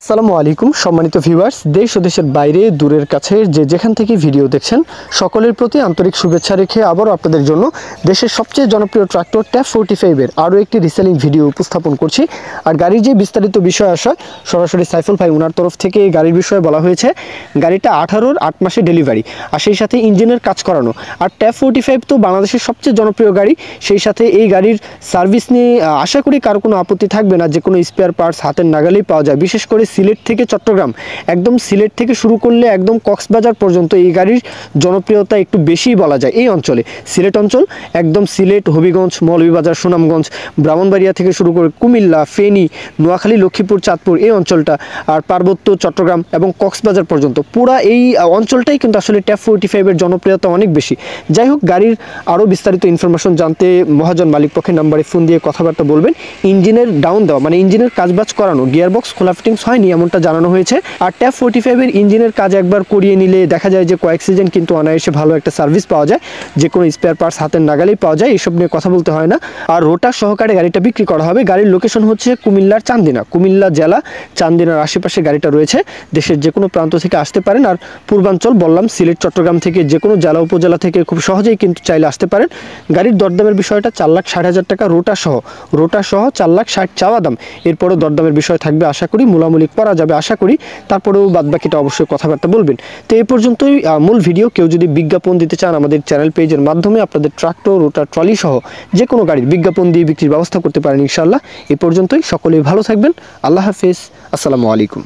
আসসালামু আলাইকুম সম্মানিত ভিউয়ার্স, দেশ ও দেশের বাইরে দূরের কাছে যে যেখান থেকে ভিডিও দেখছেন সকলের প্রতি আন্তরিক শুভেচ্ছা রেখে আবারও আপনাদের জন্য দেশের সবচেয়ে জনপ্রিয় ট্রাক্টর ট্যাপ 45 এর আরও একটি রিসেলিং ভিডিও উপস্থাপন করছি। আর গাড়ির যে বিস্তারিত বিষয় আসা সরাসরি সাইফুল ভাই ওনার তরফ থেকে এই গাড়ির বিষয়ে বলা হয়েছে। গাড়িটা 18-র 8 মাসে ডেলিভারি, আর সেই সাথে ইঞ্জিনের কাজ করানো। আর ট্যাপ 45 তো বাংলাদেশের সবচেয়ে জনপ্রিয় গাড়ি, সেই সাথে এই গাড়ির সার্ভিস নিয়ে আশা করি কারো কোনো আপত্তি থাকবে না। যে কোনো স্পেয়ার পার্টস হাতের নাগালেই পাওয়া যায়। বিশেষ করে সিলেট থেকে চট্টগ্রাম, একদম সিলেট থেকে শুরু করলে একদম কক্সবাজার পর্যন্ত এই গাড়ির জনপ্রিয়তা একটু বেশিই বলা যায় এই অঞ্চলে। সিলেট অঞ্চল একদম সিলেট, হবিগঞ্জ, মৌলভীবাজার, সুনামগঞ্জ, ব্রাহ্মণবাড়িয়া থেকে শুরু করে কুমিল্লা, ফেনী, নোয়াখালী, লক্ষ্মীপুর, চাঁদপুর এই অঞ্চলটা, আর পার্বত্য চট্টগ্রাম এবং কক্সবাজার পর্যন্ত পুরা এই অঞ্চলটাই কিন্তু আসলে ট্যাপ 45 এর জনপ্রিয়তা অনেক বেশি। যাই হোক, গাড়ির আরও বিস্তারিত ইনফরমেশন জানতে মহাজন মালিক পক্ষের নাম্বারে ফোন দিয়ে কথাবার্তা বলবেন। ইঞ্জিনের ডাউন দেওয়া মানে ইঞ্জিনের কাজবাজ করানো, গিয়ারবক্স খোলা ফিটিংস হয়নি এমনটা জানানো হয়েছে। আর ট্যাপ 45 এর ইঞ্জিনের কাজ একবার করিয়ে নিলে দেখা যায় যে কয়েক সিজন কিন্তু অনায়াসে ভালো একটা সার্ভিস পাওয়া যায়। যে কোনো স্পেয়ার পার্টস হাতের নাগালেই পাওয়া যায়, এইসব নিয়ে কথা বলতে হয় না। আর রোটার সহকারে গাড়িটা বিক্রি করা হবে। গাড়ির লোকেশন হচ্ছে কুমিল্লার চান্দিনা, কুমিল্লা জেলা চান্দিনার আশেপাশে গাড়িটা রয়েছে। দেশের যে কোনো প্রান্ত থেকে আসতে পারেন। আর পূর্বাঞ্চল বললাম সিলেট, চট্টগ্রাম থেকে যে কোনো জেলা উপজেলা থেকে খুব সহজেই কিন্তু চাইলে আসতে পারেন। গাড়ির দরদামের বিষয়টা 4,60,000 টাকা রোটার সহ 4,60,000 চাওয়া দাম। এরপরও দরদামের বিষয় থাকবে, আশা করি মূলামূলি করা যাবে আশা করি। তারপরেও বাদবাকিটা অবশ্যই কথাবার্তা বলবেন। তো এই পর্যন্তই মূল ভিডিও। কেউ যদি বিজ্ঞাপন দিতে চান আমাদের চ্যানেল পেজের মাধ্যমে আপনাদের ট্রাক্টর, রোটার, ট্রলি সহ যে কোনো গাড়ির বিজ্ঞাপন দিয়ে বিক্রির ব্যবস্থা করতে পারেন ইনশাআল্লাহ। এই পর্যন্তই, সকলেই ভালো থাকবেন। আল্লাহ হাফেজ, আসসালামু আলাইকুম।